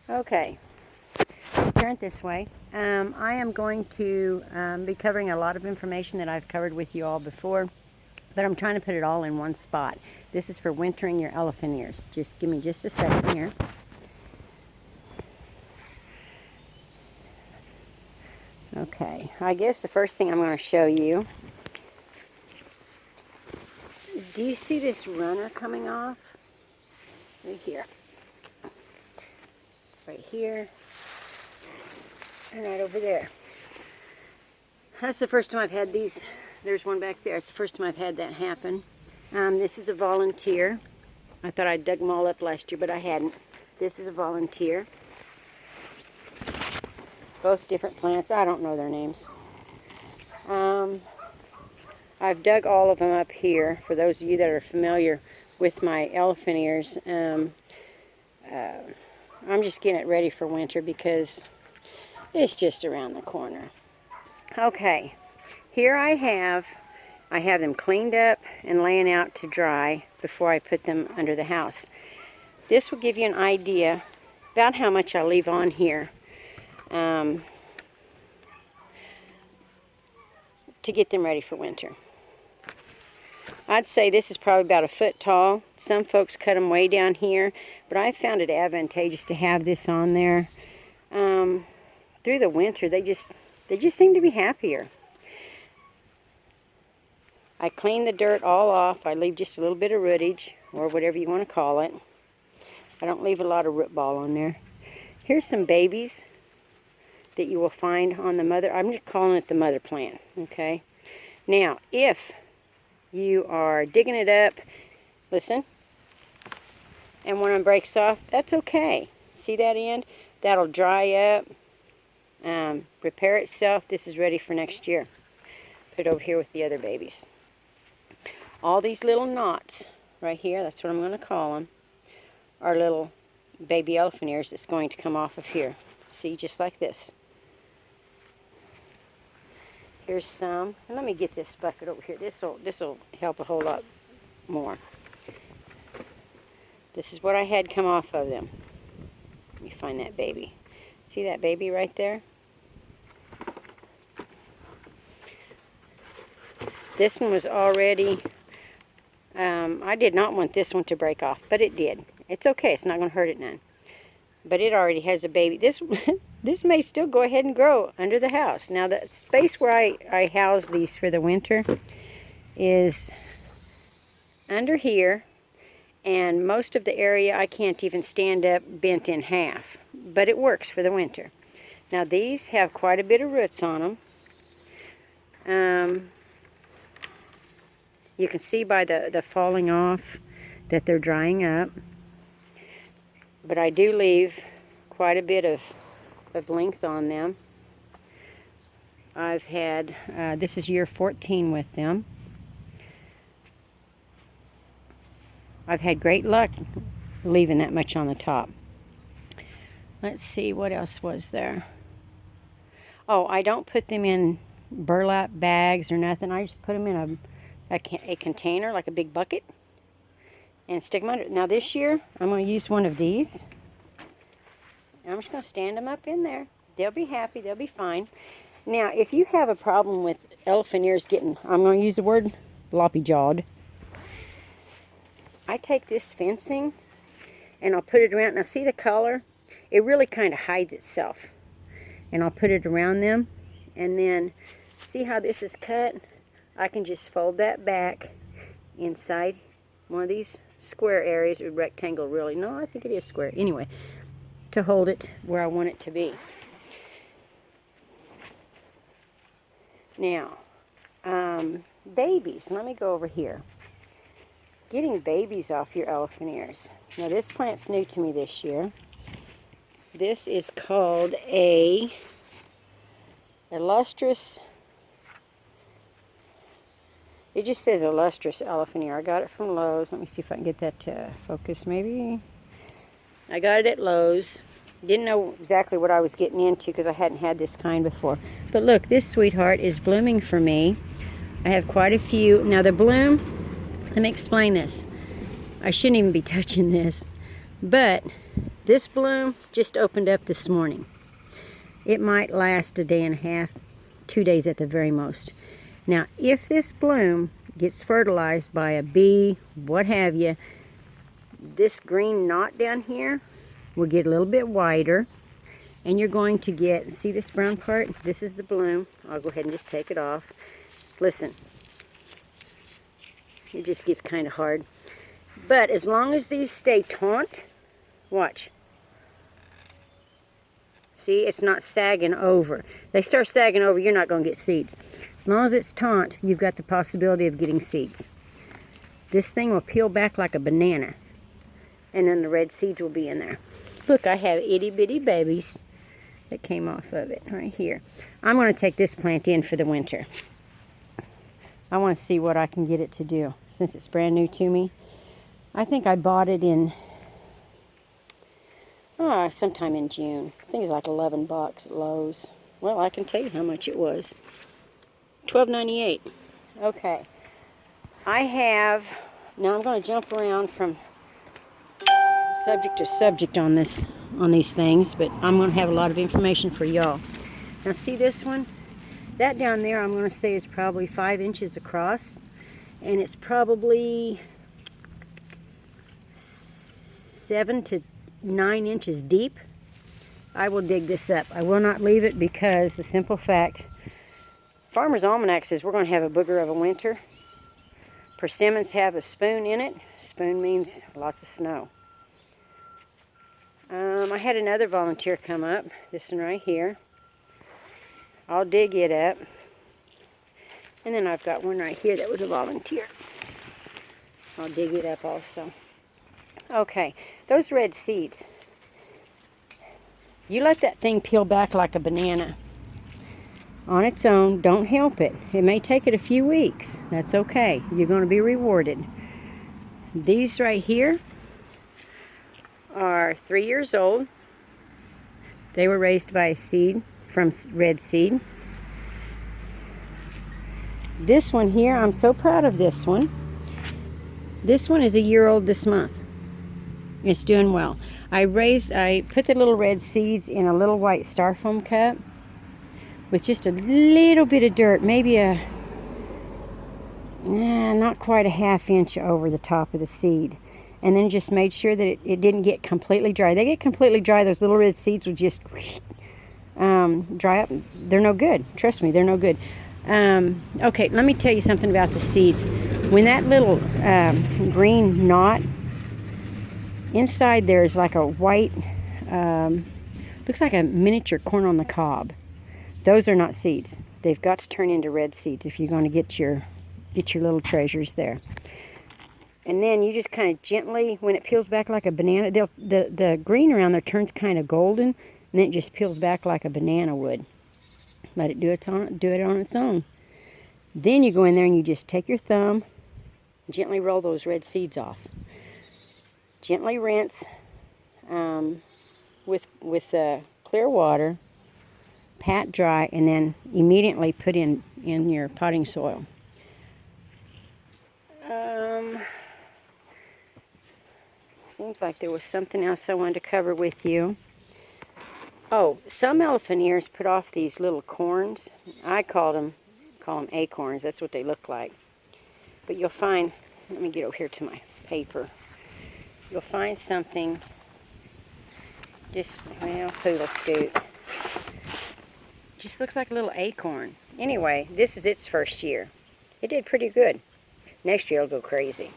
Okay, turn it this way. I am going to be covering a lot of information that I've covered with you all before, but I'm trying to put it all in one spot. This is for wintering your elephant ears. Just give me just a second here. Okay, I guess the first thing I'm going to show you, do you see this runner coming off? Right here. Right here. And right over there. That's the first time I've had these. There's one back there. It's the first time I've had that happen. This is a volunteer. I thought I'd dug them all up last year, but I hadn't. This is a volunteer. Both different plants. I don't know their names. I've dug all of them up here. For those of you that are familiar with my elephant ears, I'm just getting it ready for winter because it's just around the corner. Okay, here I have them cleaned up and laying out to dry before I put them under the house. This will give you an idea about how much I leave on here to get them ready for winter. I'd say this is probably about a foot tall. Some folks cut them way down here, but I found it advantageous to have this on there. Through the winter, they just seem to be happier. I clean the dirt all off. I leave just a little bit of rootage, or whatever you want to call it. I don't leave a lot of root ball on there. Here's some babies that you will find on the mother. I'm just calling it the mother plant, okay? Now, if you are digging it up, listen, and one of them breaks off, that's okay. See that end? That'll dry up, repair itself. This is ready for next year. Put it over here with the other babies. All these little knots right here, that's what I'm going to call them, are little baby elephant ears that's going to come off of here. See, just like this. Here's some, and let me get this bucket over here. This will help a whole lot more. This is what I had come off of them. Let me find that baby. See that baby right there? This one was already, I did not want this one to break off, but it did. It's okay, it's not going to hurt it none. But it already has a baby. This may still go ahead and grow under the house. Now the space where I house these for the winter is under here, and most of the area I can't even stand up bent in half, but it works for the winter. Now these have quite a bit of roots on them. You can see by the falling off that they're drying up, but I do leave quite a bit of length on them. I've had, this is year 14 with them. I've had great luck leaving that much on the top. Let's see, what else was there? Oh, I don't put them in burlap bags or nothing. I just put them in a container, like a big bucket, and stick them under. Now this year, I'm going to use one of these. I'm just going to stand them up in there. They'll be happy. They'll be fine. Now, if you have a problem with elephant ears getting, I'm going to use the word loppy-jawed. I take this fencing and I'll put it around. Now, see the color? It really kind of hides itself. And I'll put it around them. And then, see how this is cut? I can just fold that back inside one of these square areas, or rectangle really. No, I think it is square. Anyway, to hold it where I want it to be. Now, babies. Let me go over here. Getting babies off your elephant ears. Now, this plant's new to me this year. This is called a illustrious. It just says illustrious elephant ear. I got it from Lowe's. Let me see if I can get that to focus maybe. I got it at Lowe's. Didn't know exactly what I was getting into because I hadn't had this kind before. But look, this sweetheart is blooming for me. I have quite a few. Now the bloom, let me explain this. I shouldn't even be touching this. But This bloom just opened up this morning. It might last a day and a half, 2 days at the very most. Now, if this bloom gets fertilized by a bee, what have you, this green knot down here will get a little bit wider, and you're going to get, see this brown part? This is the bloom. I'll go ahead and just take it off. Listen, it just gets kind of hard. But as long as these stay taut, watch. See, it's not sagging over. They start sagging over, you're not going to get seeds. As long as it's taut, you've got the possibility of getting seeds. This thing will peel back like a banana, and then the red seeds will be in there. Look, I have itty bitty babies that came off of it right here. I'm going to take this plant in for the winter. I want to see what I can get it to do since it's brand new to me. I think I bought it in sometime in June. I think it's like $11 at Lowe's. Well, I can tell you how much it was. $12.98. Okay. Now I'm going to jump around from subject to subject on these things, but I'm going to have a lot of information for y'all. Now see this one? That down there I'm going to say is probably 5 inches across, and it's probably 7 to 9 inches deep. I will dig this up. I will not leave it because the simple fact, Farmer's Almanac says we're going to have a booger of a winter. Persimmons have a spoon in it. Spoon means lots of snow. I had another volunteer come up, this one right here. I'll dig it up. And then I've got one right here that was a volunteer. I'll dig it up also. Okay, those red seeds. You let that thing peel back like a banana on its own. Don't help it. It may take it a few weeks. That's okay. You're going to be rewarded. These right here are 3 years old. They were raised by a seed from red seed. This one here, I'm so proud of this one. This one is a year old this month. It's doing well. I put the little red seeds in a little white styrofoam cup with just a little bit of dirt, maybe not quite a half inch over the top of the seed. And then just made sure that it didn't get completely dry. They get completely dry, those little red seeds will just dry up. They're no good. Trust me, they're no good. Okay, let me tell you something about the seeds. When that little green knot, inside there is like a white, looks like a miniature corn on the cob. Those are not seeds. They've got to turn into red seeds if you're going to get your little treasures there. And then you just kind of gently, when it peels back like a banana, the green around there turns kind of golden, and then it just peels back like a banana would. Let it do it on its own. Then you go in there and you just take your thumb, gently roll those red seeds off. Gently rinse with clear water, pat dry, and then immediately put in your potting soil. Seems like there was something else I wanted to cover with you. Oh, some elephant ears put off these little corns. I call them acorns. That's what they look like. But you'll find, let me get over here to my paper. You'll find something, poodle scoot. Just looks like a little acorn. Anyway, this is its first year. It did pretty good. Next year it'll go crazy.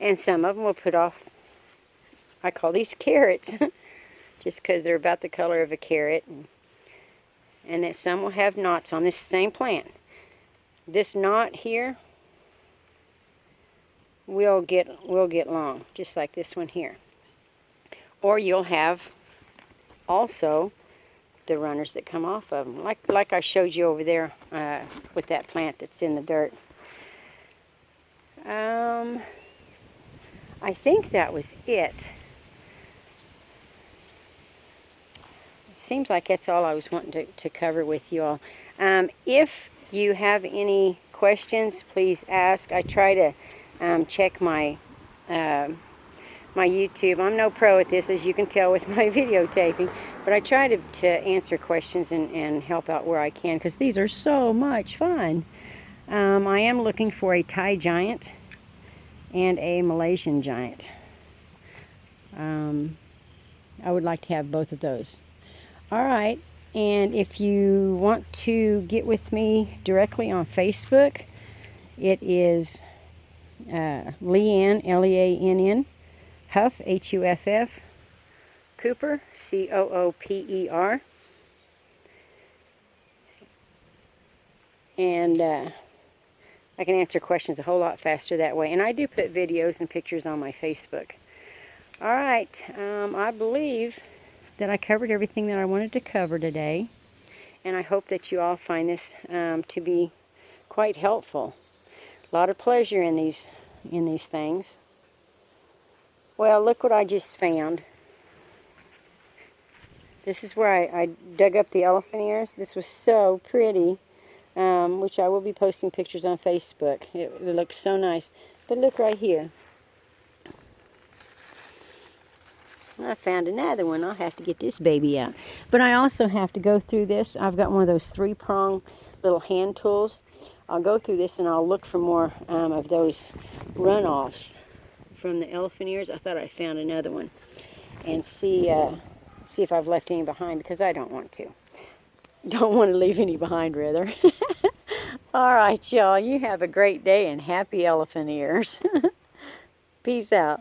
And some of them will put off, I call these carrots, just because they're about the color of a carrot. And then some will have knots on this same plant. This knot here will get long, just like this one here. Or you'll have also the runners that come off of them, like I showed you over there with that plant that's in the dirt. I think that was it. Seems like that's all I was wanting to cover with you all. If you have any questions, please ask. I try to check my my YouTube. I'm no pro at this, as you can tell with my videotaping, but I try to answer questions and help out where I can, because these are so much fun. I am looking for a Thai giant and a Malaysian giant. I would like to have both of those. All right, and if you want to get with me directly on Facebook, it is Leann, Leann, Huff, Huff, Cooper, Cooper. And I can answer questions a whole lot faster that way. And I do put videos and pictures on my Facebook. All right, I believe that I covered everything that I wanted to cover today. And I hope that you all find this to be quite helpful. A lot of pleasure in these things. Well, look what I just found. This is where I dug up the elephant ears. This was so pretty, which I will be posting pictures on Facebook. It looks so nice. But look right here. I found another one. I'll have to get this baby out. But I also have to go through this. I've got one of those 3-prong little hand tools. I'll go through this and I'll look for more of those runoffs from the elephant ears. I thought I found another one. And see if I've left any behind, because I don't want to. Don't want to leave any behind, rather. All right, y'all. You have a great day and happy elephant ears. Peace out.